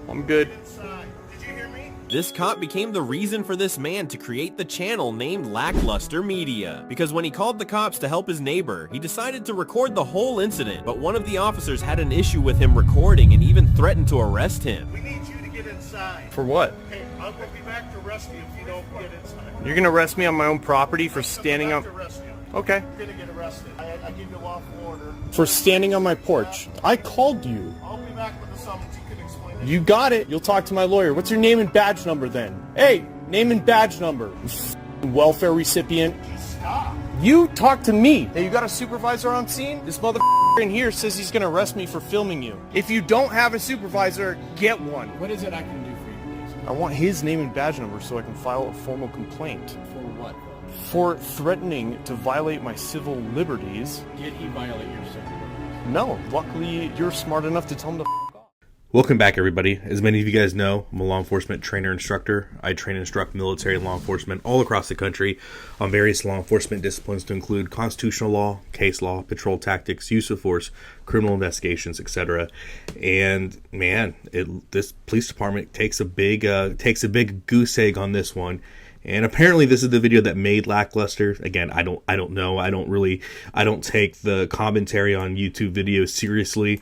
I'm good. This cop became the reason for this man to create the channel named Lackluster Media, because when he called the cops to help his neighbor, he decided to record the whole incident, but one of the officers had an issue with him recording and even threatened to arrest him. We need you to get inside. For what? Hey, I'll be back to arrest you if you don't get inside. You're gonna arrest me on my own property for standing I'll on... be back to arrest you. Okay. You're gonna get arrested. I give you lawful order. For standing on my porch. I called you. I'll be back with the summons. You can explain it. You got it. You'll talk to my lawyer. What's your name and badge number then? Hey, name and badge number. You welfare recipient. Stop. You talk to me. Hey, you got a supervisor on scene? This motherfucker in here says he's gonna arrest me for filming you. If you don't have a supervisor, get one. What is it I can do for you, please? I want his name and badge number so I can file a formal complaint. For what? For threatening to violate my civil liberties. Did he violate your civil liberties? No, luckily you're smart enough to tell him to f*** off. Welcome back, everybody. As many of you guys know, I'm a law enforcement trainer instructor. I train and instruct military and law enforcement all across the country on various law enforcement disciplines to include constitutional law, case law, patrol tactics, use of force, criminal investigations, etc. And man, this police department takes a big goose egg on this one. And apparently this is the video that made Lackluster. Again, I don't know. I don't take the commentary on YouTube videos seriously.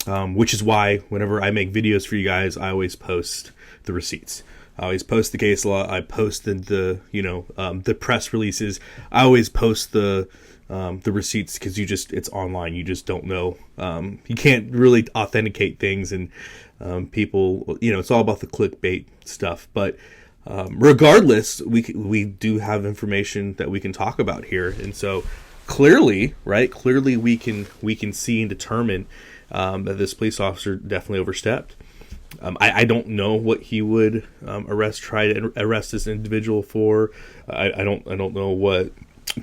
Which is why whenever I make videos for you guys, I always post the receipts. I always post the case law. I posted the press releases. I always post the receipts because it's online. You just don't know. You can't really authenticate things, and people, it's all about the clickbait stuff. But regardless, we do have information that we can talk about here, and so clearly we can see and determine that this police officer definitely overstepped. I don't know what he would try to arrest this individual for. I don't know what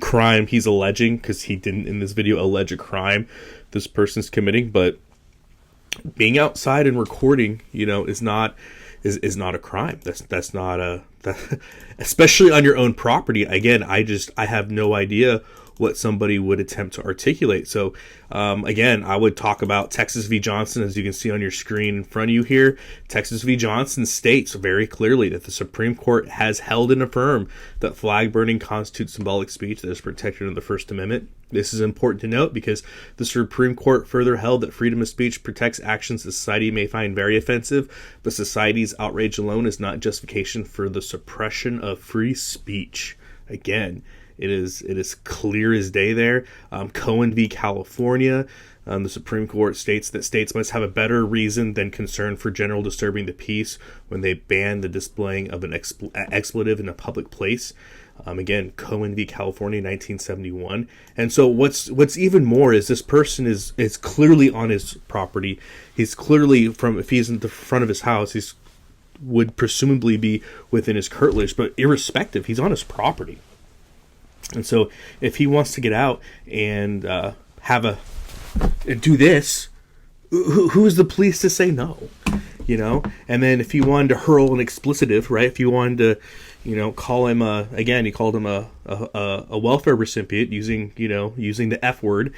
crime he's alleging, because he didn't in this video allege a crime this person's committing. But being outside and recording, is not a crime. That's not especially on your own property. Again, I have no idea what somebody would attempt to articulate. So again, I would talk about Texas v. Johnson, as you can see on your screen in front of you here. Texas v. Johnson states very clearly that the Supreme Court has held and affirmed that flag burning constitutes symbolic speech that is protected under the First Amendment. This is important to note because the Supreme Court further held that freedom of speech protects actions that society may find very offensive, but society's outrage alone is not justification for the suppression of free speech. Again, it is clear as day there. Cohen v. California, the Supreme Court states that states must have a better reason than concern for general disturbing the peace when they ban the displaying of an expletive in a public place. Again, Cohen v. California, 1971. And so what's even more is this person is clearly on his property. He's clearly, if he's in the front of his house, he's would presumably be within his curtilage, but irrespective, he's on his property. And so if he wants to get out and do this, who is the police to say no? And then if he wanted to hurl an explicitive, right? If you wanted to, call him he called him a welfare recipient using the F word.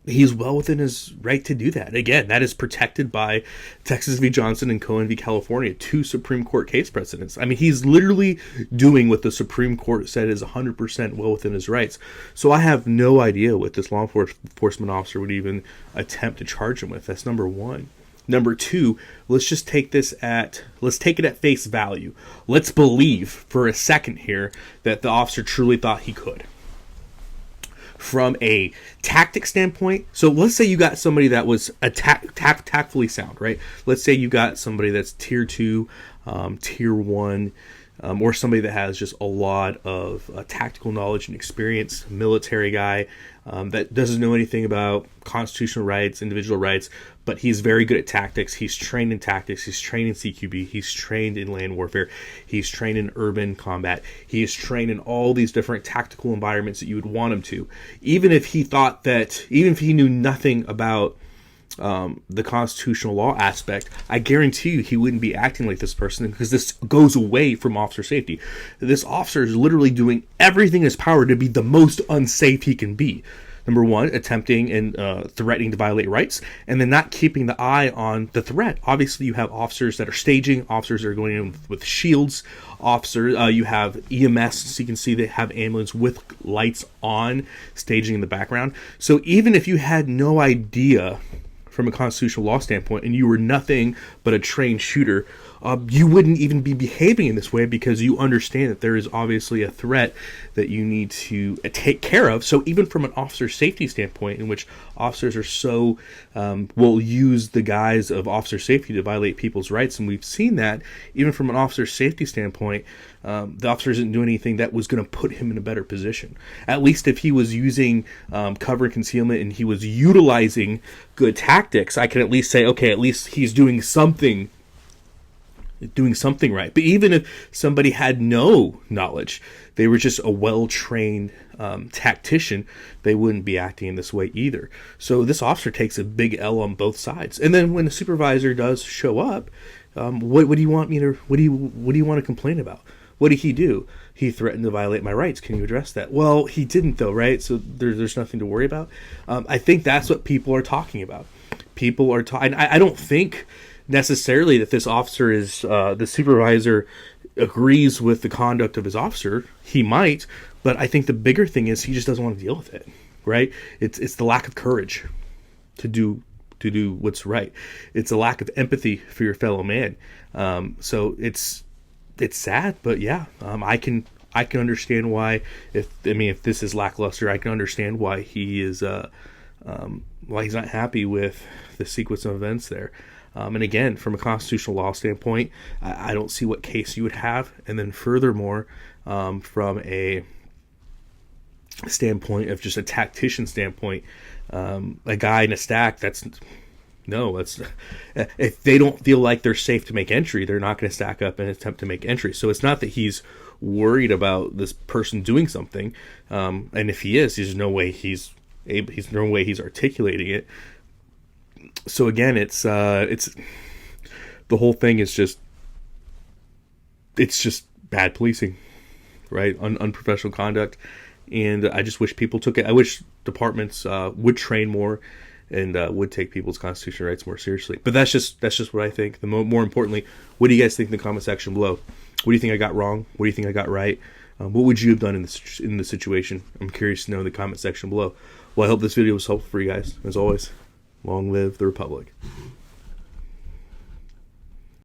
He's well within his right to do that. Again, that is protected by Texas v. Johnson and Cohen v. California, 2 Supreme Court case precedents. I mean, he's literally doing what the Supreme Court said is 100% well within his rights. So I have no idea what this law enforcement officer would even attempt to charge him with. That's number one. Number two, let's take it at face value. Let's believe for a second here that the officer truly thought he could. From a tactic standpoint, so let's say you got somebody that was tactfully sound, right? Let's say you got somebody that's tier 2, tier 1, or somebody that has just a lot of tactical knowledge and experience, military guy that doesn't know anything about constitutional rights, individual rights, but he's very good at tactics. He's trained in tactics. He's trained in CQB. He's trained in land warfare. He's trained in urban combat. He is trained in all these different tactical environments that you would want him to. Even if he knew nothing about the constitutional law aspect, I guarantee you he wouldn't be acting like this person, because this goes away from officer safety. This officer is literally doing everything in his power to be the most unsafe he can be. Number one, attempting and threatening to violate rights, and then not keeping the eye on the threat. Obviously, you have officers that are staging, officers that are going in with shields, you have EMS, so you can see they have ambulance with lights on, staging in the background. So even if you had no idea from a constitutional law standpoint, and you were nothing but a trained shooter, you wouldn't even be behaving in this way, because you understand that there is obviously a threat that you need to take care of. So even from an officer safety standpoint, in which officers are so will use the guise of officer safety to violate people's rights, and we've seen that even from an officer safety standpoint, the officer isn't doing anything that was going to put him in a better position. At least if he was using cover and concealment and he was utilizing good tactics, I can at least say, okay, at least he's doing something right. But even if somebody had no knowledge, they were just a well-trained tactician, they wouldn't be acting in this way either. So this officer takes a big L on both sides. And then when the supervisor does show up, what do you want me to? What do you want to complain about? What did he do? He threatened to violate my rights. Can you address that? Well, he didn't, though, right? So there's nothing to worry about. I think that's what people are talking about. People are talking. I don't think necessarily that this officer is the supervisor agrees with the conduct of his officer. He might, but I think the bigger thing is he just doesn't want to deal with it, right? It's the lack of courage to do what's right. It's a lack of empathy for your fellow man. So it's sad, but yeah, I can understand why. If this is lackluster, I can understand why he is why he's not happy with the sequence of events there. And again, from a constitutional law standpoint, I don't see what case you would have. And then furthermore, from a standpoint of just a tactician standpoint, a guy in a stack, that's if they don't feel like they're safe to make entry, they're not going to stack up and attempt to make entry. So it's not that he's worried about this person doing something. And if he is, there's no way he's articulating it. So again, it's the whole thing is just bad policing, right? Unprofessional conduct, and I just wish people took it. I wish departments would train more and would take people's constitutional rights more seriously. But that's just what I think. More importantly, what do you guys think in the comment section below? What do you think I got wrong? What do you think I got right? What would you have done in the situation? I'm curious to know in the comment section below. Well, I hope this video was helpful for you guys. As always, long live the Republic.